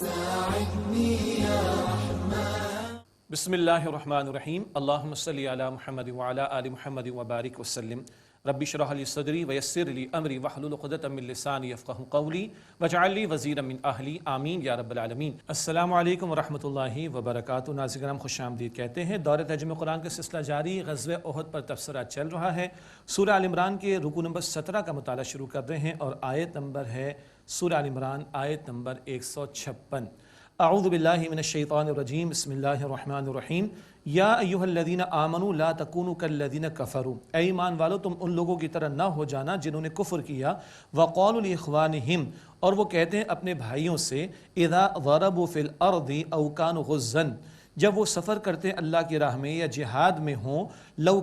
ساعدني يا رحمن. بسم اللہ الرحمن الرحیم. اللہم صلی علی محمد وعلی آل محمد وبارک وسلم. رب اشرح لی صدری ویسر لی امری واحلل عقدۃ من لسانی یفقہوا قولی واجعل لی وزیرا من اہلی آمین یا رب العالمین. السلام علیکم ورحمۃ اللہ وبرکاتہ. ناظرین کرام خوش آمدید کہتے ہیں. دورہ ترجمہ قرآن کا سلسلہ جاری. غزوہ احد پر تبصرہ چل رہا ہے. سورہ آل عمران کے رکوع نمبر 17 کا مطالعہ شروع کر رہے ہیں اور آیت نمبر ہے سورہ آل عمران آیت نمبر 156. اعوذ باللہ من الشیطان الرجیم. بسم اللہ الرحمن الرحیم. یا ایہا الذین آمنوا لا تکونوا کالذین کفروا. اے ایمان والو تم ان لوگوں کی طرح نہ ہو جانا جنہوں نے کفر کیا. وقالوا لاخوانہم اور وہ کہتے ہیں اپنے بھائیوں سے اذا ضربوا فی الارض او کانوا غزا جب وہ سفر کرتے ہیں اللہ کی راہ میں یا جہاد میں ہوں. لو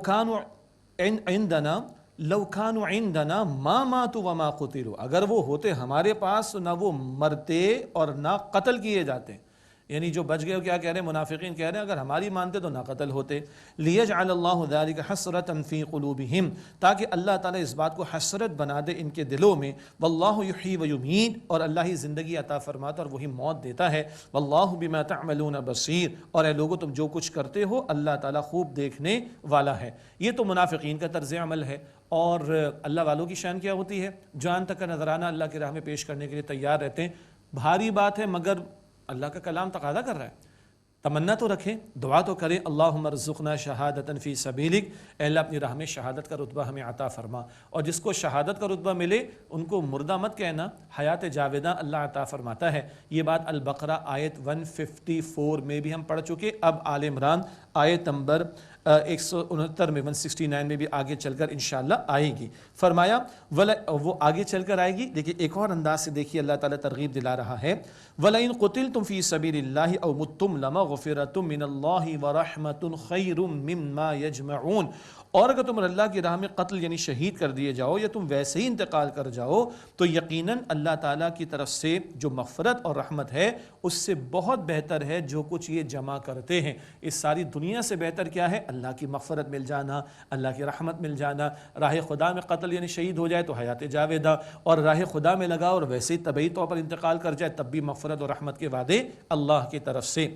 کانوا عندنا ما ماتوا وما قتلوا اگر وہ ہوتے ہمارے پاس نہ وہ مرتے اور نہ قتل کیے جاتے. یعنی جو بچ گئے کیا کہہ رہے ہیں منافقین کہہ رہے ہیں اگر ہماری مانتے تو نہ قتل ہوتے. لیجعل اللہ ذلک حسرۃ فی قلوبہم تاکہ اللہ تعالیٰ اس بات کو حسرت بنا دے ان کے دلوں میں. واللہ یحیی و یمیت اور اللہ ہی زندگی عطا فرماتا اور وہی موت دیتا ہے. واللہ بما تعملون بصیر اور اے لوگو تم جو کچھ کرتے ہو اللہ تعالیٰ خوب دیکھنے والا ہے. یہ تو منافقین کا طرز عمل ہے. اور اللہ والوں کی شان کیا ہوتی ہے؟ جان تک کا نذرانہ اللہ کی راہ میں پیش کرنے کے لیے تیار رہتے ہیں. بھاری بات ہے مگر اللہ کا کلام تقاضا کر رہا ہے. تمنا تو رکھیں, دعا تو کریں. اللہم ارزقنا شہادتا فی سبیلک. اے اللہ اپنی راہ میں شہادت کا رتبہ ہمیں عطا فرما. اور جس کو شہادت کا رتبہ ملے ان کو مردہ مت کہنا, حیات جاویدہ اللہ عطا فرماتا ہے. یہ بات البقرہ آیت 154 میں بھی ہم پڑھ چکے. اب آل عمران آیت نمبر 169 میں 169 میں بھی آگے چل کر انشاءاللہ آئے گی. فرمایا وہ آگے چل کر آئے گی. دیکھیں ایک اور انداز سے دیکھیے اللہ تعالیٰ ترغیب دلا رہا ہے. وَلَئِن قُتِلْتُمْ فِي سَبِيلِ اللَّهِ أَوْ مُتُّمْ لَمَغْفِرَةٌ مِّنَ اللَّهِ وَرَحْمَةٌ خَيْرٌ مِّمَّا يَجْمَعُونَ. اور اگر تم اللہ کی راہ میں قتل یعنی شہید کر دیے جاؤ یا تم ویسے ہی انتقال کر جاؤ تو یقیناً اللہ تعالیٰ کی طرف سے جو مغفرت اور رحمت ہے اس سے بہت بہتر ہے جو کچھ یہ جمع کرتے ہیں. اس ساری دنیا سے بہتر کیا ہے؟ اللہ کی مغفرت مل جانا, اللہ کی رحمت مل جانا. راہ خدا میں قتل یعنی شہید ہو جائے تو حیات جاویدہ, اور راہ خدا میں لگا اور ویسے ہی طبعی طور پر انتقال کر جائے تب بھی مغفرت اور رحمت کے وعدے اللہ کی طرف سے.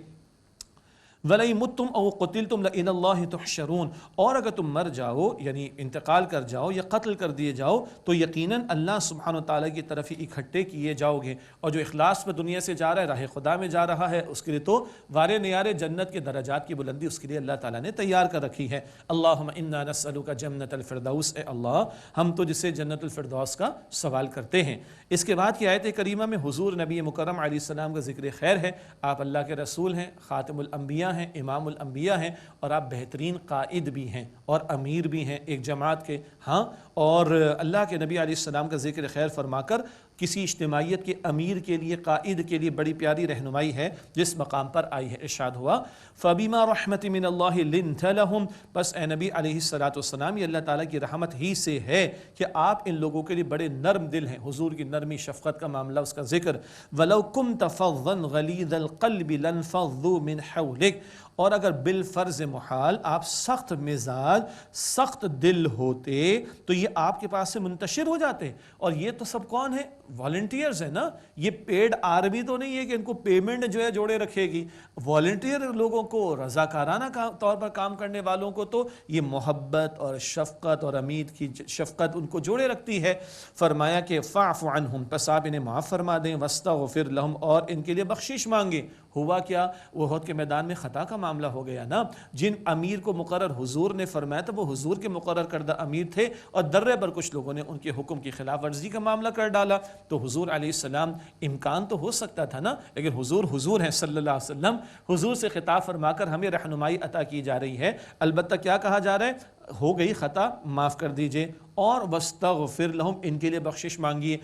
وَلَئِن مُتُّمْ أَوْ قُتِلْتُمْ لَإِلَى اللَّهِ تُحْشَرُونَ اور اگر تم مر جاؤ یعنی انتقال کر جاؤ یا قتل کر دیے جاؤ تو یقیناً اللہ سبحانہ وتعالیٰ کی طرف ہی اکٹھے کیے جاؤ گے. اور جو اخلاص میں دنیا سے جا رہا ہے راہ خدا میں جا رہا ہے اس کے لیے تو وارے نیارے جنت کے درجات کی بلندی اس کے لیے اللہ تعالیٰ نے تیار کر رکھی ہے. اللہم انا نسألک جنت الفردوس. اے اللہ ہم تو جسے جنت الفردوس کا سوال کرتے ہیں. اس کے بعد کی آیت کریمہ میں حضور نبی مکرم علیہ السلام کا ذکر خیر ہے. آپ اللہ کے رسول ہیں, خاتم الانبیاء ہیں, امام الانبیاء ہیں اور آپ بہترین قائد بھی ہیں اور امیر بھی ہیں ایک جماعت کے. ہاں, اور اللہ کے نبی علیہ السلام کا ذکر خیر فرما کر کسی اجتماعیت کے امیر کے لیے, قائد کے لیے بڑی پیاری رہنمائی ہے جس مقام پر آئی ہے. ارشاد ہوا فَبِمَا رَحْمَةٍ مِّنَ اللَّهِ لِنْتَ لَهُمْ بس اے نبی علیہ السلام یہ اللہ تعالیٰ کی رحمت ہی سے ہے کہ آپ ان لوگوں کے لیے بڑے نرم دل ہیں. حضور کی نرمی شفقت کا معاملہ اس کا ذکر. وَلَوْ كُنْتَ فَظًّا غَلِيظَ الْقَلْبِ لَانفَضُّوا مِنْ حَوْلِكَ اور اگر بالفرض محال آپ سخت مزاج سخت دل ہوتے تو یہ آپ کے پاس سے منتشر ہو جاتے. اور یہ تو سب کون ہے؟ والنٹیئرز ہیں نا. یہ پیڈ آرمی تو نہیں ہے کہ ان کو پیمنٹ جو ہے جوڑے رکھے گی. والنٹیئر لوگوں کو, رضاکارانہ طور پر کام کرنے والوں کو تو یہ محبت اور شفقت اور امید کی شفقت ان کو جوڑے رکھتی ہے. فرمایا کہ فاعف عنہم پس آپ انہیں معاف فرما دیں. واستغفر لہم اور ان کے لیے بخشش مانگیں. ہوا کیا؟ احد کے میدان میں خطا کا معاملہ ہو گیا نا. جن امیر کو مقرر حضور نے فرمایا تھا وہ حضور کے مقرر کردہ امیر تھے اور درے پر کچھ لوگوں نے ان کے حکم کی خلاف ورزی کا معاملہ کر ڈالا. تو حضور علیہ السلام امکان تو ہو سکتا تھا نا, لیکن حضور ہیں صلی اللہ علیہ وسلم. حضور سے خطاب فرما کر ہمیں رہنمائی عطا کی جا رہی ہے. البتہ کیا کہا جا رہا ہے؟ ہو گئی خطا, معاف کر دیجئے. اور واستغفر لہم ان کے لیے بخشش مانگیے.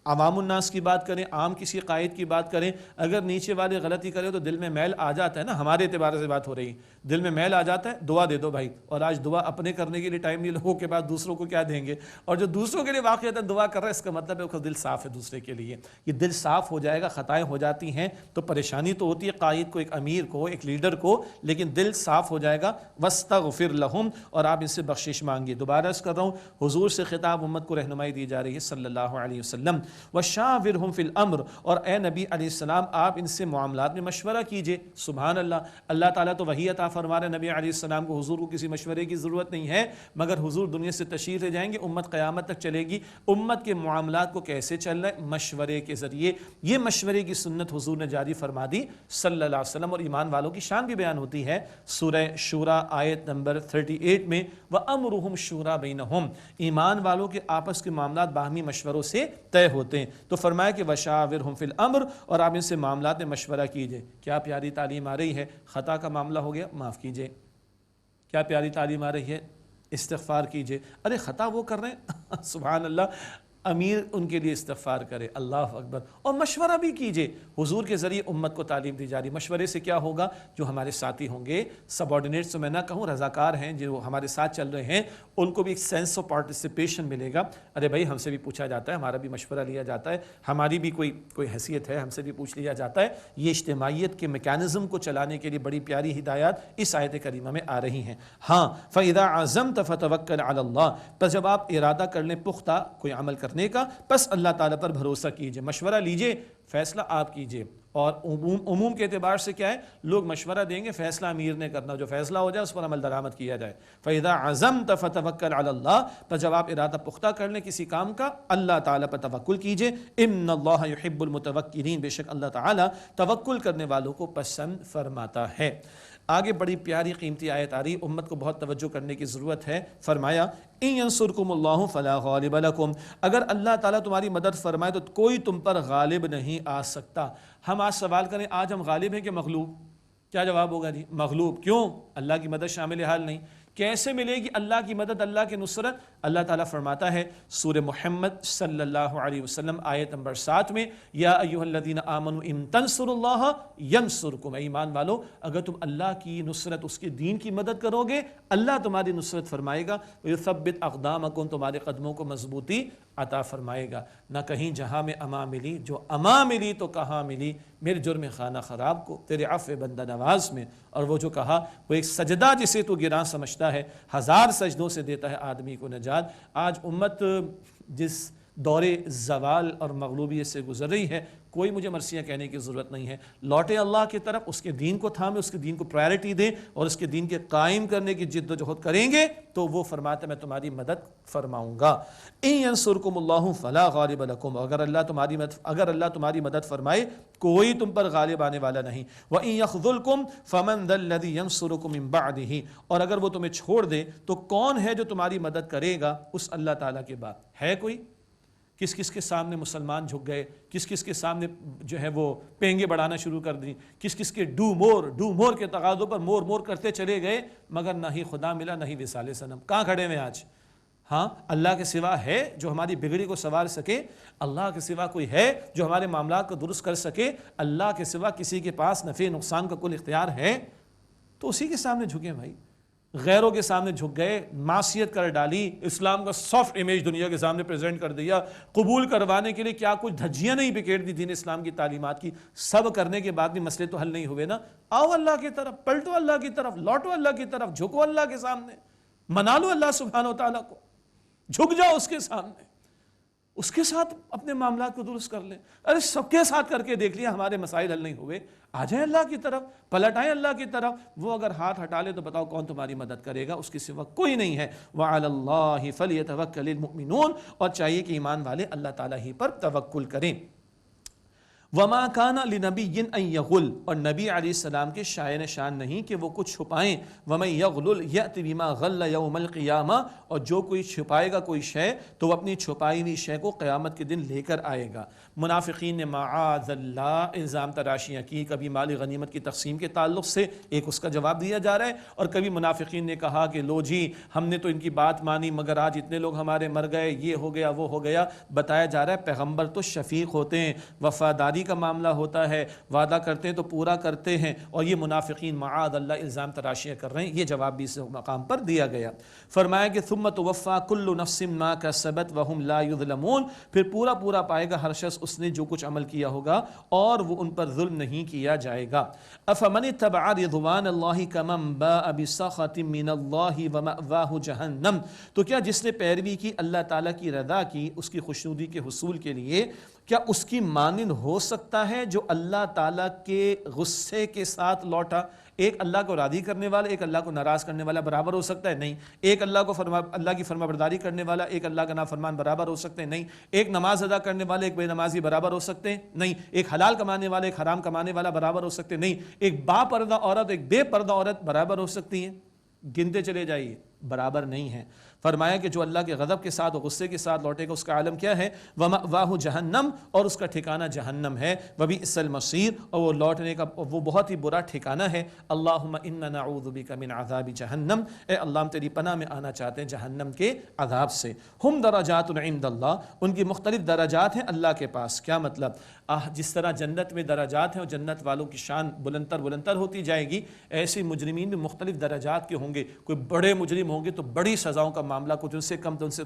عوام الناس کی بات کریں, عام کسی قائد کی بات کریں, اگر نیچے والے غلطی کرے تو دل میں میل آ جاتا ہے نا. ہمارے اعتبار سے بات ہو رہی ہے, دل میں میل آ جاتا ہے, دعا دے دو بھائی. اور آج دعا اپنے کرنے کے لیے ٹائم نہیں, لوگوں کے بعد دوسروں کو کیا دیں گے. اور جو دوسروں کے لیے واقعات دعا کر رہا ہے اس کا مطلب ہے اس کا دل صاف ہے دوسرے کے لیے. یہ دل صاف ہو جائے گا, خطائیں ہو جاتی ہیں تو پریشانی تو ہوتی ہے قائد کو, ایک امیر کو, ایک لیڈر کو, لیکن دل صاف ہو جائے گا. واستغفر لہم اور آپ ان سے بخشش مانگیے. دوبارہ عرض کر رہا ہوں, حضور سے خطاب امت کو رہنمائی دی جا رہی ہے صلی اللہ علیہ وسلم. وشاورہم فی الامر، اور اے نبی علیہ السلام آپ ان سے معاملات میں مشورہ کیجئے۔ سبحان اللہ، اللہ تعالیٰ تو وحی عطا فرما رہے نبی علیہ السلام کو، حضور کو کسی مشورے کی ضرورت نہیں ہے، مگر حضور دنیا سے تشریف لے جائیں گے، امت قیامت تک چلے گی، امت کے معاملات کو کیسے چل رہے؟ مشورے کے ذریعے۔ یہ مشورے کی سنت حضور نے جاری فرما دی صلی اللہ علیہ وسلم، اور ایمان والوں کی شان بھی بیان ہوتی ہے سورہ شورى آیت نمبر 38 میں، وَأَمْرُهُمْ شُورَى بَيْنَهُمْ، ایمان والوں کے آپس کے معاملات باہمی مشوروں سے طے ہوتے ہیں۔ تو فرمایا کہ وَشَاوِرْهُمْ فِي الْأَمْرِ، اور آپ ان سے معاملات میں مشورہ کیجئے۔ کیا پیاری تعلیم آ رہی ہے؟ خطا کا معاملہ ہو گیا، معاف کیجئے۔ کیا پیاری تعلیم آ رہی ہے؟ استغفار کیجئے۔ ارے خطا وہ کر رہے ہیں سبحان اللہ، امیر ان کے لیے استغفار کرے، اللہ اکبر، اور مشورہ بھی کیجئے۔ حضور کے ذریعے امت کو تعلیم دی جا رہی۔ مشورے سے کیا ہوگا؟ جو ہمارے ساتھی ہوں گے، سبارڈینیٹس تو میں نہ کہوں، رضاکار ہیں جو ہمارے ساتھ چل رہے ہیں، ان کو بھی ایک سینس آف پارٹیسپیشن ملے گا۔ ارے بھائی ہم سے بھی پوچھا جاتا ہے، ہمارا بھی مشورہ لیا جاتا ہے، ہماری بھی کوئی حیثیت ہے، ہم سے بھی پوچھ لیا جاتا ہے۔ یہ اجتماعیت کے میکانزم کو چلانے کے لیے بڑی پیاری ہدایات اس آیت کریمہ میں آ رہی ہیں۔ ہاں، فَإِذَا عَزَمْتَ فَتَوَكَّلْ عَلَى اللَّهِ، پس جب آپ ارادہ کر لیں پختہ کوئی عمل کرنے کا، پس اللہ تعالیٰ پر بھروسہ کیجئے، مشورہ لیجئے، فیصلہ آپ کیجئے۔ اور عموم کے اعتبار سے کیا ہے؟ لوگ مشورہ دیں گے، فیصلہ امیر نے کرنا، جو فیصلہ ہو جائے اس پر عمل درآمد کیا جائے۔ فَإِذَا عَزَمْتَ فَتَوَكَّلْ عَلَى اللَّهِ، پس جب آپ ارادہ پختہ کر لیں کسی کام کا، اللہ تعالیٰ پر توکل کیجئے۔ إِنَّ اللَّهَ يُحِبُّ الْمُتَوَكِّلِينَ، بے شک اللہ تعالیٰ توکل کرنے والوں کو پسند فرماتا ہے۔ آگے بڑی پیاری قیمتی آیت آ رہی، امت کو بہت توجہ کرنے کی ضرورت ہے۔ فرمایا إِن يَنصُرْكُمُ اللَّهُ فَلَا غَالِبَ لَكُمْ، اگر اللہ تعالیٰ تمہاری مدد فرمائے تو کوئی تم پر غالب نہیں آ سکتا۔ ہم آج سوال کریں، آج ہم غالب ہیں کہ مغلوب؟ کیا جواب ہوگا جی؟ مغلوب۔ کیوں؟ اللہ کی مدد شامل حال نہیں۔ کیسے ملے گی اللہ کی مدد، اللہ کی نصرت؟ اللہ تعالیٰ فرماتا ہے سورہ محمد صلی اللہ علیہ وسلم آیت نمبر 7 میں، یا ایھا الذین آمنوا ان تنصروا اللہ ینصرکم، اے ایمان والو اگر تم اللہ کی نصرت، اس کے دین کی مدد کرو گے، اللہ تمہاری نصرت فرمائے گا، ویثبت اقدامکم، تمہارے قدموں کو مضبوطی عطا فرمائے گا۔ نہ کہیں جہاں میں اما ملی، جو اما ملی تو کہاں ملی، میرے جرم خانہ خراب کو تیرے عفو بندہ نواز میں۔ اور وہ جو کہا، وہ ایک سجدہ جسے تو گراں سمجھتا ہے، 1000 سجدوں سے دیتا ہے آدمی کو نجات۔ آج امت جس دور زوال اور مغلوبیت سے گزر رہی ہے، کوئی مجھے مرثیہ کہنے کی ضرورت نہیں ہے، لوٹے اللہ کی طرف، اس کے دین کو تھامے، اس کے دین کو پرائرٹی دیں، اور اس کے دین کے قائم کرنے کی جد و جہد کریں گے تو وہ فرماتا ہے میں تمہاری مدد فرماؤں گا۔ إِن يَنصُرْكُمُ اللَّهُ فَلَا غَالِبَ لَكُمْ، اگر اللہ تمہاری مدد فرمائے کوئی تم پر غالب آنے والا نہیں۔ وَإِن يَخْذُلْكُمْ فَمَنْ ذَا الَّذِي يَنصُرُكُمْ مِنْ بَعْدِهِ، اور اگر وہ تمہیں چھوڑ دے تو کون ہے جو تمہاری مدد کرے گا اس اللہ تعالیٰ کے بعد؟ ہے کوئی؟ کس کس کے سامنے مسلمان جھک گئے، کس کس کے سامنے جو ہے وہ پینگے بڑھانا شروع کر دیں، کس کس کے ڈو مور کے تقاضوں پر مور کرتے چلے گئے، مگر نہ ہی خدا ملا نہ ہی وصال صنم۔ کہاں کھڑے ہیں آج؟ ہاں، اللہ کے سوا ہے جو ہماری بگڑی کو سنوار سکے؟ اللہ کے سوا کوئی ہے جو ہمارے معاملات کو درست کر سکے؟ اللہ کے سوا کسی کے پاس نفع نقصان کا کل اختیار ہے؟ تو اسی کے سامنے جھکیں بھائی۔ غیروں کے سامنے جھک گئے، معصیت کر ڈالی، اسلام کا سافٹ امیج دنیا کے سامنے پریزنٹ کر دیا، قبول کروانے کے لیے کیا کچھ دھجیاں نہیں بکھیر دی دین اسلام کی تعلیمات کی، سب کرنے کے بعد بھی مسئلے تو حل نہیں ہوئے نا۔ آؤ اللہ کی طرف، پلٹو اللہ کی طرف، لوٹو اللہ کی طرف، جھکو اللہ کے سامنے، منا لو اللہ سبحانہ و تعالیٰ کو، جھک جاؤ اس کے سامنے، اس کے ساتھ اپنے معاملات کو درست کر لیں۔ ارے سب کے ساتھ کر کے دیکھ لیا ہمارے مسائل حل نہیں ہوئے، آ جائیں اللہ کی طرف، پلٹ آئیں اللہ کی طرف۔ وہ اگر ہاتھ ہٹا لے تو بتاؤ کون تمہاری مدد کرے گا؟ اس کے سوا کوئی نہیں ہے۔ وَعَلَى اللَّهِ فَلْيَتَوَكَّلِ الْمُؤْمِنُونَ، اور چاہیے کہ ایمان والے اللہ تعالیٰ ہی پر توکل کریں۔ وَمَا كَانَ لِنَبِيٍّ أَن يَغُلَّ، اور نبی علیہ السلام کے شائن شان نہیں کہ وہ کچھ چھپائیں۔ وَمَن يَغْلُلْ يَأْتِ بِمَا غَلَّ يَوْمَ الْقِيَامَةِ، اور جو کوئی چھپائے گا کوئی شے تو وہ اپنی چھپائی ہوئی شے کو قیامت کے دن لے کر آئے گا۔ منافقین نے معاذ اللہ الزام تراشیاں کی، کبھی مال غنیمت کی تقسیم کے تعلق سے، ایک اس کا جواب دیا جا رہا ہے، اور کبھی منافقین نے کہا کہ لو جی ہم نے تو ان کی بات مانی مگر آج اتنے لوگ ہمارے مر گئے، یہ ہو گیا وہ ہو گیا۔ بتایا جا رہا ہے پیغمبر تو شفیق ہوتے ہیں، وفاداری شادی کا معاملہ ہوتا ہے، وعدہ کرتے ہیں تو پورا کرتے ہیں، اور یہ منافقین معاذ اللہ الزام تراشیاں کر رہے ہیں، یہ جواب بھی اس مقام پر دیا گیا۔ فرمایا کہ ثم توفی کل نفس ما کسبت وہم لا یظلمون، پھر پورا پورا پائے گا ہر شخص اس نے جو کچھ عمل کیا ہوگا اور وہ ان پر ظلم نہیں کیا جائے گا۔ افمن اتبع رضوان اللہ کمن باء بسخط من اللہ ومأواہ جہنم، تو کیا جس نے پیروی کی اللہ تعالیٰ کی رضا کی، اس کی خوشنودی کے حصول کے لیے، کیا اس کی مانند ہو سکتا ہے جو اللہ تعالیٰ کے غصے کے ساتھ لوٹا؟ ایک اللہ کو راضی کرنے والا، ایک اللہ کو ناراض کرنے والا برابر ہو سکتا ہے؟ نہیں۔ ایک اللہ کی فرما برداری کرنے والا، ایک اللہ کا نافرمان برابر ہو سکتے ہیں؟ نہیں۔ ایک نماز ادا کرنے والے، ایک بے نمازی برابر ہو سکتے ہیں؟ نہیں۔ ایک حلال کمانے والا، ایک حرام کمانے والا برابر ہو سکتے ہیں؟ نہیں۔ ایک با پردہ عورت، ایک بے پردہ عورت برابر ہو سکتی ہیں؟ گنتے چلے جائیے، برابر نہیں ہیں۔ فرمایا کہ جو اللہ کے غضب کے ساتھ اور غصے کے ساتھ لوٹے گا اس کا عالم کیا ہے؟ وَمَأْوَاهُ جہنم، اور اس کا ٹھکانہ جہنم ہے، وَبِئْسَ الْمَصِيرُ، اور وہ لوٹنے کا وہ بہت ہی برا ٹھکانہ ہے۔ اللہم انا نعوذ بک من عذاب جہنم، اے اللہ ہم تیری پناہ میں آنا چاہتے ہیں جہنم کے عذاب سے۔ ہم درجات عند اللہ، ان کی مختلف درجات ہیں اللہ کے پاس۔ کیا مطلب؟ جس طرح جنت میں درجات ہیں اور جنت والوں کی شان بلندتر ہوتی جائے گی، ایسے مجرمین بھی مختلف درجات کے ہوں گے۔ کوئی بڑے مجرم ہوں گے تو بڑی سزاؤں کا معاملہ، کچھ ان سے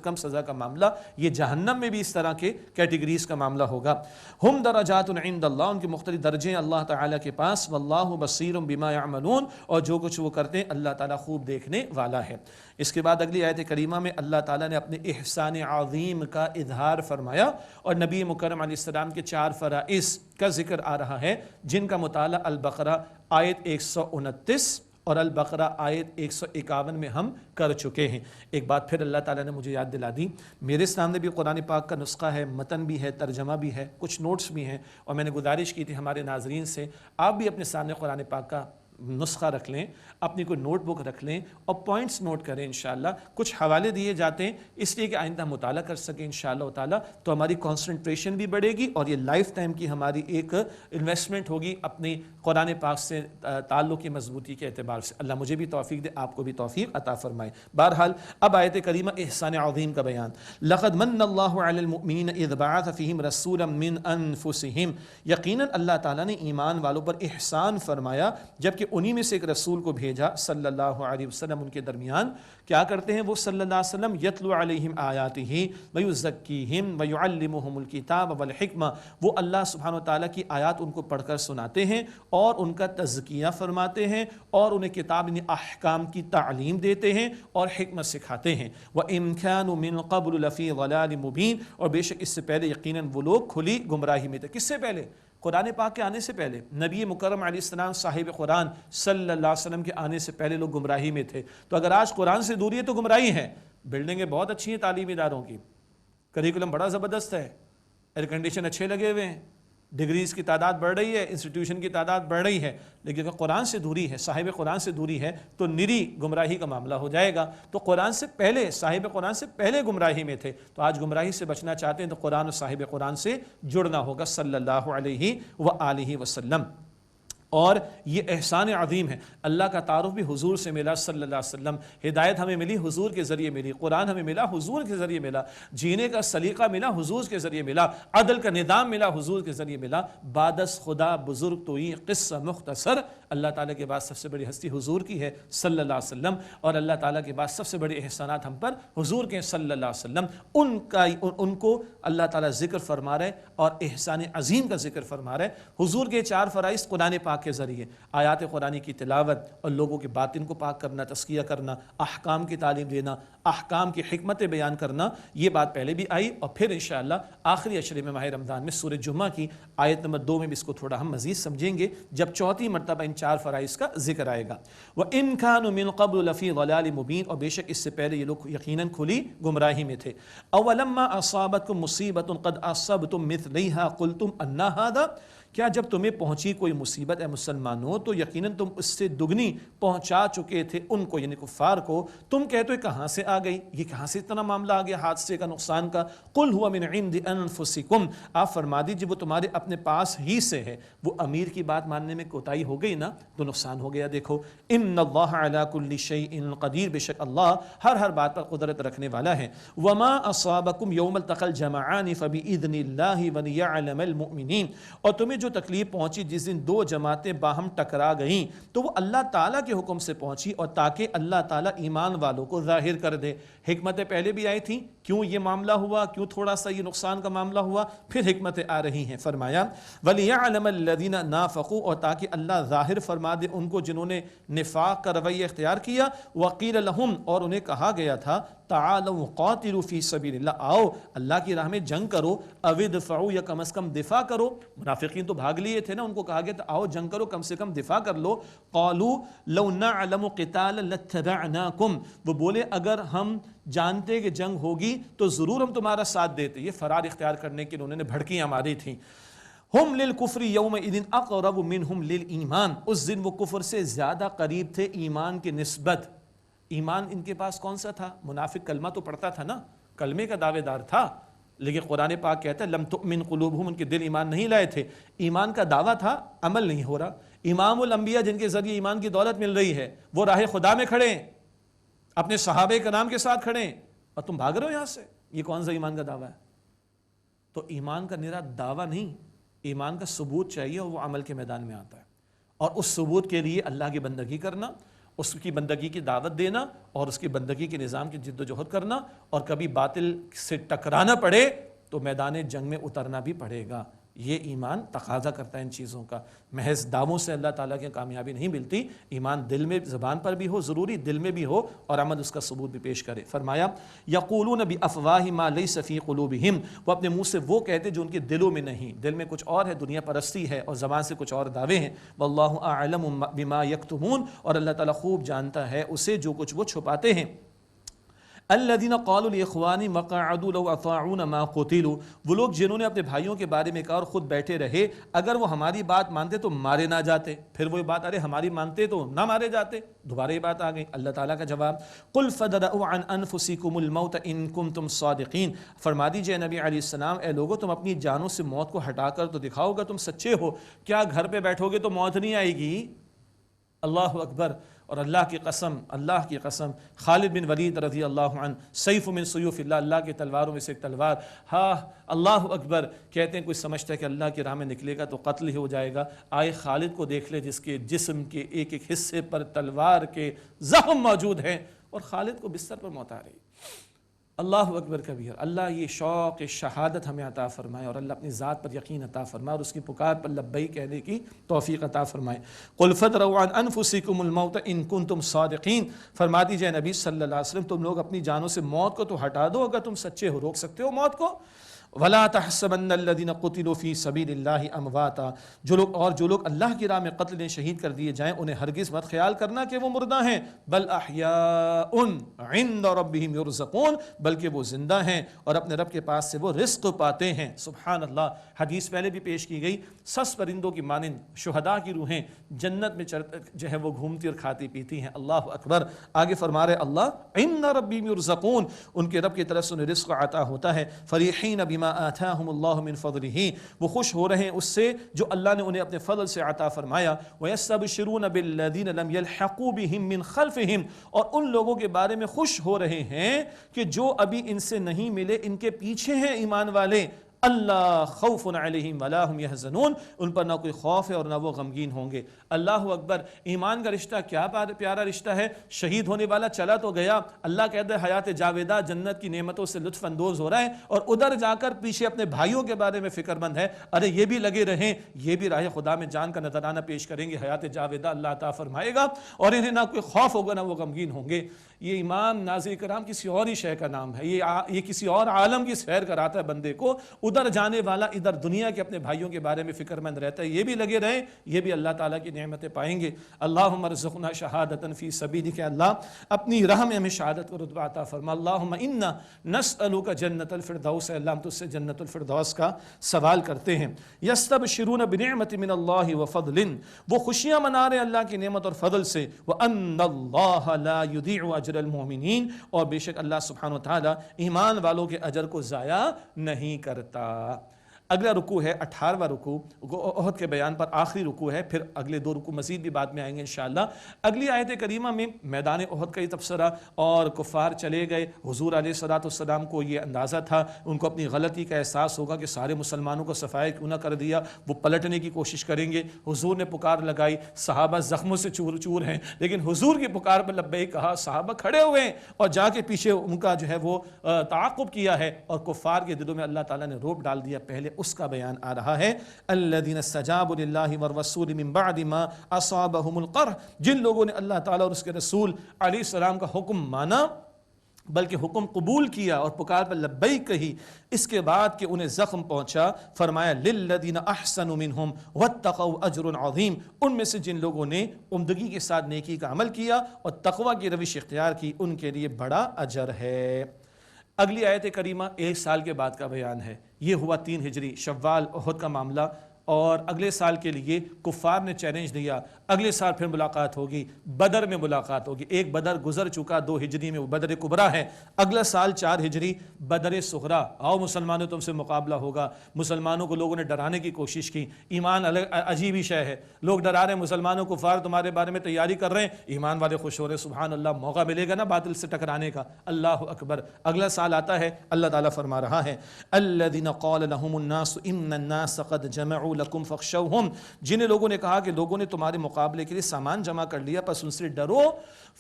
کم سزا کا معاملہ، یہ جہنم میں بھی اس طرح کے کیٹیگریز کا معاملہ ہوگا۔ ہم درجات عند اللہ، ان کے مختلف درجے ہیں اللہ تعالیٰ کے پاس۔ واللہ بصیر بما یعملون، اور جو کچھ وہ کرتے ہیں اللہ تعالیٰ خوب دیکھنے والا ہے۔ اس کے بعد اگلی آیت کریمہ میں اللہ تعالیٰ نے اپنے احسان عظیم کا اظہار فرمایا، اور نبی مکرم علیہ السلام کے 4 فرائض کا ذکر آ رہا ہے، جن کا مطالعہ البقرہ آیت 129 اور البقرہ آیت 151 میں ہم کر چکے ہیں۔ ایک بات پھر اللہ تعالیٰ نے مجھے یاد دلا دی، میرے سامنے بھی قرآن پاک کا نسخہ ہے، متن بھی ہے، ترجمہ بھی ہے، کچھ نوٹس بھی ہیں، اور میں نے گزارش کی تھی ہمارے ناظرین سے آپ بھی اپنے سامنے قرآن پاک کا نسخہ رکھ لیں، اپنی کوئی نوٹ بک رکھ لیں اور پوائنٹس نوٹ کریں انشاءاللہ۔ کچھ حوالے دیے جاتے ہیں اس لیے کہ آئندہ مطالعہ کر سکیں انشاءاللہ تعالیٰ، تو ہماری کانسنٹریشن بھی بڑھے گی اور یہ لائف ٹائم کی ہماری ایک انویسٹمنٹ ہوگی اپنی قرآن پاک سے تعلق کی مضبوطی کے اعتبار سے۔ اللہ مجھے بھی توفیق دے، آپ کو بھی توفیق عطا فرمائے۔ بہرحال اب آیت کریمہ احسان عظیم کا بیان۔ لقد من اللہ علی المؤمنین اذ بعث فیہم رسولا من انفسہم، یقیناً اللہ تعالیٰ نے ایمان والوں پر احسان فرمایا جبکہ انہی میں سے ایک رسول کو بھیجا صلی اللہ علیہ وسلم۔ ان کے درمیان کیا کرتے ہیں وہ صلی اللہ علیہ وسلم؟ یتلو علیہم آیاتہ ویزکیہم ویعلمہم الکتاب والحکمہ، وہ اللہ سبحانہ وتعالیٰ کی آیات ان کو پڑھ کر سناتے ہیں اور ان کا تزکیہ فرماتے ہیں اور انہیں کتاب یعنی احکام کی تعلیم دیتے ہیں اور حکمت سکھاتے ہیں۔ وَإِن كَانُوا مِن قَبْلُ لَفِي ضَلَالٍ مُبِينٍ، اور بے شک اس سے پہلے یقیناً وہ لوگ کھلی گمراہی میں تھے۔ کس سے پہلے؟ قرآن پاک کے آنے سے پہلے، نبی مکرم علیہ السلام صاحب قرآن صلی اللہ علیہ وسلم کے آنے سے پہلے لوگ گمراہی میں تھے۔ تو اگر آج قرآن سے دوری ہے تو گمراہی ہے۔ بلڈنگیں بہت اچھی ہیں تعلیمی اداروں کی، کریکولم بڑا زبردست ہے، ایئر کنڈیشن اچھے لگے ہوئے ہیں، ڈگریز کی تعداد بڑھ رہی ہے، انسٹیٹیوشن کی تعداد بڑھ رہی ہے، لیکن اگر قرآن سے دوری ہے، صاحب قرآن سے دوری ہے تو نری گمراہی کا معاملہ ہو جائے گا۔ تو قرآن سے پہلے، صاحب قرآن سے پہلے گمراہی میں تھے، تو آج گمراہی سے بچنا چاہتے ہیں تو قرآن اور صاحب قرآن سے جڑنا ہوگا صلی اللہ علیہ وآلہ وسلم۔ اور یہ احسان عظیم ہے۔ اللہ کا تعارف بھی حضور سے ملا صلی اللہ علیہ وسلم، ہدایت ہمیں ملی حضور کے ذریعے ملی، قرآن ہمیں ملا حضور کے ذریعے ملا، جینے کا سلیقہ ملا حضور کے ذریعے ملا، عدل کا نظام ملا حضور کے ذریعے ملا۔ بادس خدا بزرگ تو یہ قصہ مختصر، اللہ تعالیٰ کے بعد سب سے بڑی ہستی حضور کی ہے صلی اللہ علیہ وسلم، اور اللہ تعالیٰ کے بعد سب سے بڑے احسانات ہم پر حضور کے صلی اللہ علیہ وسلم۔ ان کو اللہ تعالیٰ ذکر فرما رہے اور احسان عظیم کا ذکر فرما رہے۔ حضور کے 4 فرائض قرآن پاک کے ذریعے، آیات قرآنی کی تلاوت اور لوگوں کے باطن کو پاک کرنا، تزکیہ کرنا، احکام کی تعلیم دینا، احکام کی حکمت بیان کرنا، یہ بات پہلے بھی آئی، اور پھر انشاءاللہ آخری عشرے میں ماہ رمضان میں سورہ جمعہ کی آیت نمبر 2 میں بھی اس کو تھوڑا ہم مزید سمجھیں گے جب چوتھی مرتبہ ان 4 فرائض کا ذکر آئے گا۔ وَإِن كَانُوا مِن قَبْلُ لَفِي ضَلَالٍ مُبِينٍ، اور بے شک اس سے پہلے یہ لوگ یقیناً کھلی گمراہی میں تھے۔ أَوَلَمَّا أَصَابَتْكُم مُّصِيبَةٌ قَدْ أَصَبْتُم مِّثْلَيْهَا قُلْتُمْ أَنَّ هَٰذَا، کیا جب تمہیں پہنچی کوئی مصیبت اے مسلمانوں تو یقیناً تم اس سے دگنی پہنچا چکے تھے ان کو، یعنی کفار کو، تم کہتے ہو کہاں سے آ گئی، یہ کہاں سے اتنا معاملہ آ گیا حادثے کا، نقصان کا؟ قل هو من عند انفسکم، آپ فرما دیجیے وہ تمہارے اپنے پاس ہی سے ہے۔ وہ امیر کی بات ماننے میں کوتاہی ہو گئی نا، تو نقصان ہو گیا. دیکھو ان اللہ علی کل شیء قدیر، بے شک اللہ ہر بات پر قدرت رکھنے والا ہے. وما اصابکم یوم التقى الجمعان فباذن اللہ وليعلم المؤمنین، اور تمہیں جو تکلیف پہنچی جس دن دو جماعتیں باہم ٹکرا گئیں تو وہ اللہ تعالیٰ کے حکم سے پہنچی اور تاکہ اللہ تعالیٰ ایمان والوں کو ظاہر کر دے. حکمتیں پہلے بھی آئی تھیں، کیوں یہ معاملہ ہوا، کیوں تھوڑا سا یہ نقصان کا معاملہ ہوا، پھر حکمتیں آ رہی ہیں. فرمایا وَلِيَعْلَمَ الَّذِينَ نَافَقُوا، اور تاکہ اللہ ظاہر فرما دے ان کو جنہوں نے نفاق کا رویہ اختیار کیا. وَقِيلَ لَهُمْ، اور انہیں کہا گیا تھا تعالوا قاتلوا فی سبیل اللہ، آؤ اللہ کی راہ میں جنگ کرو، او ادفعوا، یا کم از کم دفاع کرو. منافقین تو بھاگ لیے تھے نا، ان کو کہا گیا تھا آؤ جنگ کرو، کم سے کم دفاع کر لو. قالوا لو نعلم قتالا لاتبعناکم، وہ بولے اگر ہم جانتے کہ جنگ ہوگی تو ضرور ہم تمہارا ساتھ دیتے. یہ فرار اختیار کرنے کے انہوں نے بھڑکیاں ماری تھیں. ہم للکفر یومئذ اقرب منہم للایمان، اس دن وہ کفر سے زیادہ قریب تھے ایمان کی نسبت. ایمان ان کے پاس کون سا تھا؟ منافق کلمہ تو پڑھتا تھا نا، کلمے کا دعوے دار تھا، لیکن قرآن پاک کہتا ہے لم تؤمن قلوبہم، ان کے دل ایمان نہیں لائے تھے. ایمان کا دعویٰ تھا، عمل نہیں ہو رہا. امام الانبیاء جن کے ذریعے ایمان کی دولت مل رہی ہے وہ راہ خدا میں کھڑے ہیں، اپنے صحابہ کرام کے ساتھ کھڑے ہیں، اور تم بھاگ رہے ہو یہاں سے. یہ کون سا ایمان کا دعویٰ ہے؟ تو ایمان کا نرا دعویٰ نہیں، ایمان کا ثبوت چاہیے، اور وہ عمل کے میدان میں آتا ہے. اور اس ثبوت کے لیے اللہ کی بندگی کرنا، اس کی بندگی کی دعوت دینا، اور اس کی بندگی کے نظام کی جد و جہد کرنا، اور کبھی باطل سے ٹکرانا پڑے تو میدان جنگ میں اترنا بھی پڑے گا. یہ ایمان تقاضا کرتا ہے ان چیزوں کا. محض دعووں سے اللہ تعالیٰ کی کامیابی نہیں ملتی. ایمان دل میں، زبان پر بھی ہو، ضروری دل میں بھی ہو، اور عمل اس کا ثبوت بھی پیش کرے. فرمایا یقولون بافواہ ما لیس فی قلوبہم، وہ اپنے منہ سے وہ کہتے جو ان کے دلوں میں نہیں. دل میں کچھ اور ہے، دنیا پرستی ہے، اور زبان سے کچھ اور دعوے ہیں. واللہ اعلم بما یکتمون، اور اللہ تعالیٰ خوب جانتا ہے اسے جو کچھ وہ چھپاتے ہیں. الذین قالوا لاخوانہم وقعدوا لو اطاعونا ما قتلوا، وہ لوگ جنہوں نے اپنے بھائیوں کے بارے میں کہا اور خود بیٹھے رہے اگر وہ ہماری بات مانتے تو مارے نہ جاتے. پھر وہ بات ارے ہماری مانتے تو نہ مارے جاتے. دوبارہ یہ بات آ گئی. اللہ تعالیٰ کا جواب قل فادرؤوا عن انفسکم الموت ان کنتم صادقین، فرما دیجئے نبی علیہ السلام اے لوگو تم اپنی جانوں سے موت کو ہٹا کر تو دکھاؤ گا تم سچے ہو. کیا گھر پہ بیٹھو گے تو موت نہیں آئے گی؟ اللہ اکبر. اور اللہ کی قسم خالد بن ولید رضی اللہ عنہ، سیف من سیوف اللہ، اللہ کی تلواروں میں سے ایک تلوار. ہاں اللہ اکبر. کہتے ہیں کوئی سمجھتا ہے کہ اللہ کی راہ میں نکلے گا تو قتل ہی ہو جائے گا. آئے خالد کو دیکھ لے جس کے جسم کے ایک ایک حصے پر تلوار کے زخم موجود ہیں، اور خالد کو بستر پر موت آ رہی. اللہ اکبر کبیر. اللہ یہ شوق شہادت ہمیں عطا فرمائے، اور اللہ اپنی ذات پر یقین عطا فرمائے، اور اس کی پکار پر لبیک کہنے کی توفیق عطا فرمائے. قل فادرؤوا عن انفسکم الموت ان کنتم صادقین، فرما دیجئے نبی صلی اللہ علیہ وسلم تم لوگ اپنی جانوں سے موت کو تو ہٹا دو اگر تم سچے ہو. روک سکتے ہو موت کو. وَلَا تَحْسَبَنَّ الَّذِينَ قُتِلُوا فِي سَبِيلِ اللَّهِ أَمْوَاتًا، جو لوگ اللہ کی راہ میں قتل شہید کر دیے جائیں انہیں ہرگز مت خیال کرنا کہ وہ مردہ ہیں. بل احیاء عند ربهم يرزقون، بلکہ وہ زندہ ہیں اور اپنے رب کے پاس سے وہ رزق پاتے ہیں. سبحان اللہ. حدیث پہلے بھی پیش کی گئی، سس پرندوں کی مانند شہداء کی روحیں جنت میں جو ہے وہ گھومتی اور کھاتی پیتی ہیں. اللہ اکبر. آگے فرما رہے اللہ عند ربهم يرزقون، ان کے رب کی طرف سے انہیں رزق عطا ہوتا ہے. فریحین بما آتاہم اللہ من فضلہ، وہ خوش ہو رہے ہیں اس سے جو اللہ نے انہیں اپنے فضل سے عطا فرمایا. ویستبشرون بالذین لم یلحقوا بہم من خلفہم، اور ان لوگوں کے بارے میں خوش ہو رہے ہیں کہ جو ابھی ان سے نہیں ملے، ان کے پیچھے ہیں ایمان والے. اللہ خوف علیہم ولا هم يحزنون، ان پر نہ کوئی خوف ہے اور نہ وہ غمگین ہوں گے. اللہ اکبر. ایمان کا رشتہ کیا پیارا رشتہ ہے. شہید ہونے والا چلا تو گیا، اللہ کہتا ہے حیات جاویدہ جنت کی نعمتوں سے لطف اندوز ہو رہا ہے، اور ادھر جا کر پیچھے اپنے بھائیوں کے بارے میں فکر مند ہے. ارے یہ بھی لگے رہیں، یہ بھی راہ خدا میں جان کا نذرانہ پیش کریں گے. حیات جاویدہ اللہ عطا فرمائے گا، اور انہیں نہ کوئی خوف ہوگا نہ وہ غمگین ہوں گے. یہ ایمان ناظرین کرام کسی اور ہی شے کا نام ہے. یہ کسی اور عالم کی سیر کراتا ہے بندے کو. ادھر جانے والا ادھر دنیا کے اپنے بھائیوں کے بارے میں فکر مند رہتا ہے. یہ بھی لگے رہیں، یہ بھی اللہ تعالیٰ کی نعمتیں پائیں گے. اللہم ارزقنا شہادتا فی سبیلک، اللہ اپنی راہ میں ہمیں شہادت کا رتبہ عطا فرما. اللہم انا نسألک جنت الفردوس، اللہ ہم تجھ سے جنت الفردوس کا سوال کرتے ہیں. یستبشرون بنعمت من اللہ وفضل، وہ خوشیاں منا رہے اللہ کی نعمت اور فضل سے. وان اللہ لا یضیع اجر المؤمنین، اور بے شک اللہ سبحانہ وتعالی ایمان والوں کے اجر کو ضائع نہیں کرتا. اگلا رکوع ہے 18واں رکوع، احد کے بیان پر آخری رکوع ہے، پھر اگلے 2 رکوع مزید بھی بعد میں آئیں گے انشاءاللہ۔ اگلی آیت کریمہ میں میدان احد کا یہ تبصرہ، اور کفار چلے گئے، حضور علیہ السلام کو یہ اندازہ تھا، ان کو اپنی غلطی کا احساس ہوگا کہ سارے مسلمانوں کو صفایا کیوں نہ کر دیا، وہ پلٹنے کی کوشش کریں گے۔ حضور نے پکار لگائی، صحابہ زخموں سے چور چور ہیں، لیکن حضور کی پکار پر لبیک کہا، صحابہ کھڑے ہوئے ہیں اور جا کے پیچھے ان کا جو ہے وہ تعاقب کیا ہے، اور کفار کے دلوں میں اللہ تعالیٰ نے روب ڈال دیا۔ پہلے اس کا بیان آ رہا ہے، الذین استجابوا للہ والرسول من بعد ما اصابہم القرح، جن لوگوں نے اللہ تعالیٰ اور اس کے رسول علیہ السلام کا حکم مانا، بلکہ حکم قبول کیا اور پکار پر لبیک کہی، اس کے بعد کہ انہیں زخم پہنچا، فرمایا للذین احسنوا منہم واتقوا اجر عظیم، ان میں سے جن لوگوں نے عمدگی کے ساتھ نیکی کا عمل کیا اور تقوی کی روش اختیار کی، ان کے لیے بڑا اجر ہے۔ اگلی آیت کریمہ 1 سال کے بعد کا بیان ہے۔ یہ ہوا 3 ہجری شوال، احد کا معاملہ، اور اگلے سال کے لیے کفار نے چیلنج دیا، اگلے سال پھر ملاقات ہوگی، بدر میں ملاقات ہوگی۔ ایک بدر گزر چکا 2 ہجری میں، وہ بدر کبریٰ ہے، اگلا سال 4 ہجری بدر صغریٰ، آؤ مسلمانوں تم سے مقابلہ ہوگا۔ مسلمانوں کو لوگوں نے ڈرانے کی کوشش کی، ایمان عجیب ہی شے ہے، لوگ ڈرا رہے ہیں مسلمانوں، کفار تمہارے بارے میں تیاری کر رہے ہیں، ایمان والے خوش ہو رہے ہیں، سبحان اللہ، موقع ملے گا نا باطل سے ٹکرانے کا، اللہ اکبر۔ اگلا سال آتا ہے، اللہ تعالیٰ فرما رہا ہے الذین قال لهم الناس ان الناس قد جمعوا لکم فخشوہم، جن لوگوں نے کہا کہ لوگوں نے تمہارے مقابلے کے لیے سامان جمع کر لیا، پس ان سے ڈرو،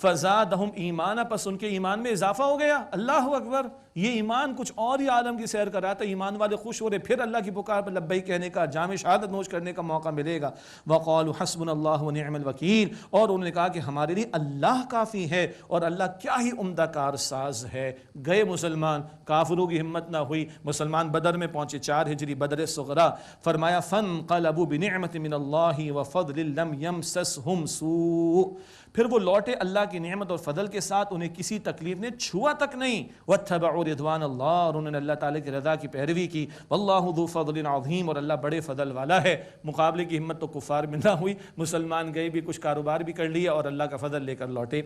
فزادہم ایمانا، پس ان کے ایمان میں اضافہ ہو گیا۔ اللہ اکبر، یہ ایمان کچھ اور ہی عالم کی سیر کر رہا تھا، ایمان والے خوش ہو رہے، پھر اللہ کی پکار پر لبیک کہنے کا، جام شہادت نوش کرنے کا موقع ملے گا۔ وقالوا حسبنا اللہ ونعم الوکیل، اور انہوں نے کہا کہ ہمارے لیے اللہ کافی ہے اور اللہ کیا ہی عمدہ کار ساز ہے۔ گئے مسلمان، کافروں کی ہمت نہ ہوئی، مسلمان بدر میں پہنچے 4 ہجری بدر صغریٰ، فرمایا فانقلبوا بنعمت من اللہ وفضل لم یمسسہم سوء، پھر وہ لوٹے اللہ کی نعمت اور فضل کے ساتھ، انہیں کسی تکلیف نے چھوا تک نہیں، واتبعوا رضوان اللہ، اور انہوں نے اللہ تعالیٰ کی رضا کی پیروی کی، واللہ ذو فضل عظیم، اور اللہ بڑے فضل والا ہے۔ مقابلے کی ہمت تو کفار میں نہ ہوئی، مسلمان گئے بھی، کچھ کاروبار بھی کر لیا اور اللہ کا فضل لے کر لوٹے۔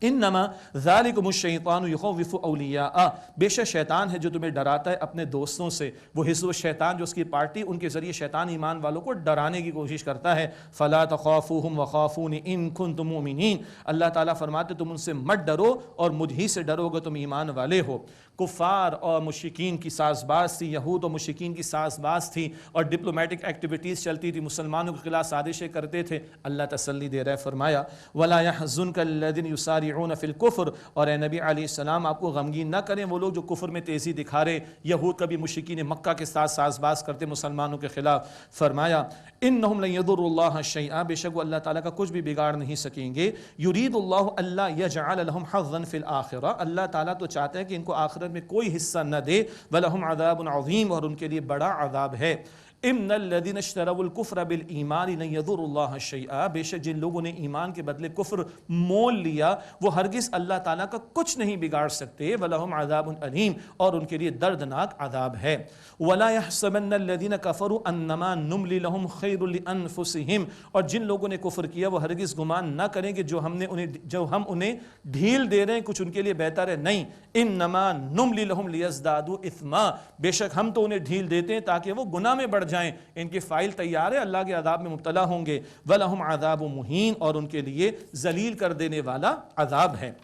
انما ذالکم الشیطان یخوف اولیاء، بے شک شیطان ہے جو تمہیں ڈراتا ہے اپنے دوستوں سے، وہ حزب الشیطان جو اس کی پارٹی، ان کے ذریعے شیطان ایمان والوں کو ڈرانے کی کوشش کرتا ہے۔ فلا تخافوہم وخافون ان کنتم مؤمنین، اللہ تعالیٰ فرماتے تم ان سے مت ڈرو اور مجھ ہی سے ڈرو گے تم ایمان والے ہو۔ کفار اور مشرکین کی ساز باز تھی، یہود اور مشرکین کی ساز باز تھی، اور ڈپلومیٹک ایکٹیویٹیز چلتی تھی، مسلمانوں کے خلاف سازشیں کرتے تھے۔ اللہ تسلی دے رہا ہے، فرمایا ولا يحزنك الذين يسارعون في الكفر، اور اے نبی علیہ السلام آپ کو غمگین نہ کریں وہ لوگ جو کفر میں تیزی دکھا رہے، یہود کبھی مشرکین مکہ کے ساتھ ساز باز کرتے مسلمانوں کے خلاف۔ فرمایا انہم لن يضروا اللہ شیئا، بے شک وہ اللہ تعالیٰ کا کچھ بھی بگاڑ نہیں سکیں گے۔ یرید اللہ الا یجعل لهم حظا فی الاخرہ، اللہ تعالیٰ تو چاہتا ہے کہ ان کو آخرت میں کوئی حصہ نہ دے، ولہم عذاب عظیم، اور ان کے لیے بڑا عذاب ہے۔ ان الذین اشتروا الکفر بالایمان لن یضروا اللہ شیئا، بے شک جن لوگوں نے ایمان کے بدلے کفر مول لیا وہ ہرگز اللہ تعالیٰ کا کچھ نہیں بگاڑ سکتے، ولہم عذاب علیم، اور ان کے لیے دردناک عذاب ہے۔ ولا يحسبن الذین کفروا انما نملی لهم خیر لانفسهم، اور جن لوگوں نے کفر کیا وہ ہرگز گمان نہ کریں کہ جو ہم انہیں ڈھیل دے رہے ہیں کچھ ان کے لیے بہتر ہے، نہیں، انما نملی لهم لیزدادوا اثما، بے شک ہم تو انہیں ڈھیل دیتے ہیں تاکہ وہ گناہ میں بڑھ جائیں، ان کی فائل تیار ہے، اللہ کے عذاب میں مبتلا ہوں گے۔ وَلَهُمْ عَذَابٌ مُهِينٌ، اور ان کے لیے ذلیل کر دینے والا عذاب ہے۔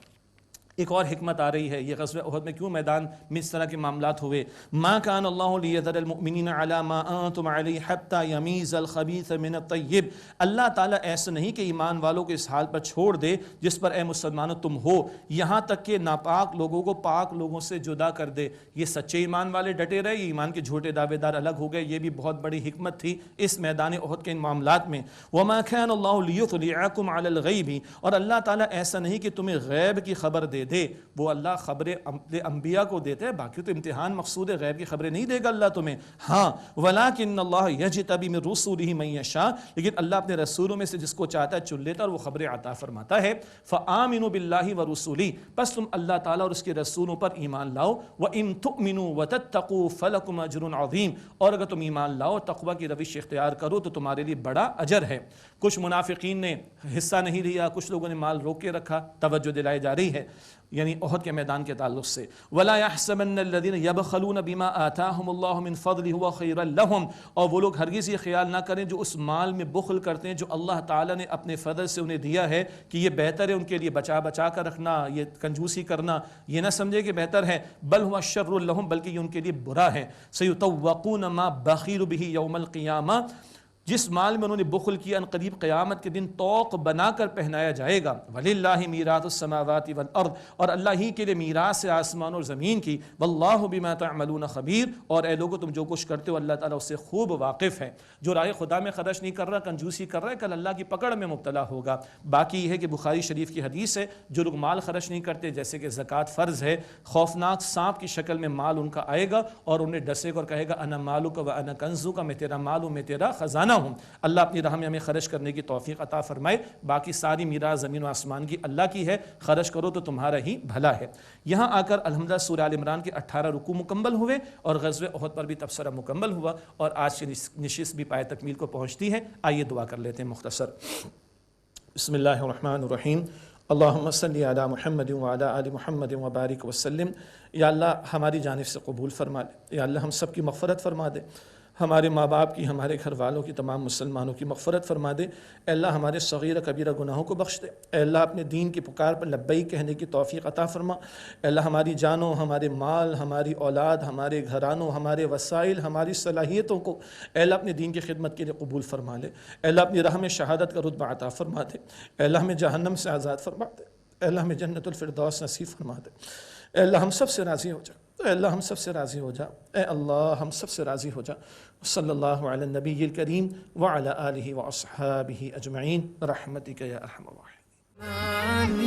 ایک اور حکمت آ رہی ہے، یہ غزوہ احد میں کیوں میدان میں اس طرح کے معاملات ہوئے۔ ما كان اللہ لیذر المؤمنین علی ما انتم علیہ حتی یمیز الخبیث من الطیب، اللہ تعالیٰ ایسا نہیں کہ ایمان والوں کو اس حال پر چھوڑ دے جس پر اے مسلمانوں تم ہو، یہاں تک کہ ناپاک لوگوں کو پاک لوگوں سے جدا کر دے۔ یہ سچے ایمان والے ڈٹے رہے، یہ ایمان کے جھوٹے دعوے دار الگ ہو گئے، یہ بھی بہت بڑی حکمت تھی اس میدان احد کے ان معاملات میں۔ وما كان اللہ لیطلعکم علی الغیب، اور اللہ تعالیٰ ایسا نہیں کہ تمہیں غیب کی خبر دے دے، وہ اللہ خبریں انبیاء کو دیتے ہیں، باقی تو امتحان مقصود ہے، غیب کی خبریں نہیں دے گا اللہ تمہیں۔ ہاں ولکن اللہ یجتبی من رسولہ من یشاء، لیکن اللہ اپنے رسولوں میں سے جس کو چاہتا ہے چن لیتا ہے اور وہ خبریں عطا فرماتا ہے۔ فآمنوا باللہ ورسولہ، پس تم اللہ تعالیٰ اور اس کے رسولوں پر ایمان لاؤ۔ وان تؤمنوا وتتقوا فلکم اجر عظیم، اور اگر تم ایمان لاؤ تقوی کی روش اختیار کرو تو تمہارے لیے بڑا اجر ہے۔ کچھ منافقین نے حصہ نہیں لیا، کچھ لوگوں نے مال روک کے رکھا، توجہ دلائی جا رہی ہے۔ یعنی احد کے میدان کے تعلق سے ولا يحسبن الذين يبخلون بما آتاهم الله من فضله هو خيرا لهم، اور وہ لوگ ہرگز یہ خیال نہ کریں جو اس مال میں بخل کرتے ہیں جو اللہ تعالیٰ نے اپنے فضل سے انہیں دیا ہے کہ یہ بہتر ہے ان کے لیے بچا کر رکھنا، یہ کنجوسی کرنا، یہ نہ سمجھے کہ بہتر ہے، بل هو شر لهم، بلکہ یہ ان کے لیے برا ہے۔ سيطوقون ما بخلوا به يوم القيامة، جس مال میں انہوں نے بخل کیا ان قریب قیامت کے دن طوق بنا کر پہنایا جائے گا۔ وَلِلَّهِ مِيرَاثُ السَّمَاوَاتِ وَالْأَرْضِ، اور اللہ ہی کے لیے میراث ہے آسمان اور زمین کی۔ وَاللَّهُ بِمَا تَعْمَلُونَ خَبِيرٌ، اور اے لوگو تم جو کچھ کرتے ہو اللہ تعالیٰ اس سے خوب واقف ہے۔ جو راہ خدا میں خرچ نہیں کر رہا، کنجوسی کر رہا ہے، کل اللہ کی پکڑ میں مبتلا ہوگا۔ باقی یہ ہے کہ بخاری شریف کی حدیث ہے جو لوگ مال خرچ نہیں کرتے، جیسے کہ زکوٰۃ فرض ہے، خوفناک سانپ کی شکل میں مال ان کا آئے گا اور انہیں ڈسے گا اور کہے گا انا مالک و انا کنزک، میں تیرا مال ہوں، میں تیرا خزانہ ہوں۔ اللہ اپنی راہ میں ہمیں خرچ کرنے کی توفیق عطا فرمائے۔ باقی ساری میراث زمین و آسمان کی اللہ کی ہے، خرچ کرو تو تمہارا ہی بھلا ہے۔ یہاں آ کر الحمدللہ سورہ آل عمران کے 18 رکوع مکمل ہوئے اور غزوہ احد پر بھی تبصرہ مکمل ہوا، اور آج کی نشست بھی پائے تکمیل کو پہنچتی ہے۔ آئیے دعا کر لیتے ہیں مختصر۔ بسم اللہ الرحمن الرحیم، اللہم صلی علی محمد وعلی آل محمد وبارک وسلم۔ یا اللہ ہماری جانب سے قبول فرما لے، یا اللہ ہم سب کی مغفرت فرما دے، ہمارے ماں باپ کی، ہمارے گھر والوں کی، تمام مسلمانوں کی مغفرت فرما دے۔ اے اللہ ہمارے صغیرہ کبیرہ گناہوں کو بخش دے۔ اے اللہ اپنے دین کی پکار پر لبیک کہنے کی توفیق عطا فرما۔ اے اللہ ہماری جانوں، ہمارے مال، ہماری اولاد، ہمارے گھرانوں، ہمارے وسائل، ہماری صلاحیتوں کو اے اللہ اپنے دین کی خدمت کے لیے قبول فرما لے۔ اے اللہ اپنی راہ میں شہادت کا رتبہ عطا فرما دے۔ اے اللہ ہمیں جہنم سے آزاد فرما دے۔ اے اللہ ہمیں جنت الفردوس نصیب فرما دے۔ اے اللہ ہم سب سے راضی ہو جا، اے اللہ ہم سب سے راضی ہو جا، اے اللہ ہم سب سے راضی ہو جا۔ صلی اللہ علی النبی الکریم وعلی آلہ واصحابہ اجمعین برحمتک یا ارحم الراحمین۔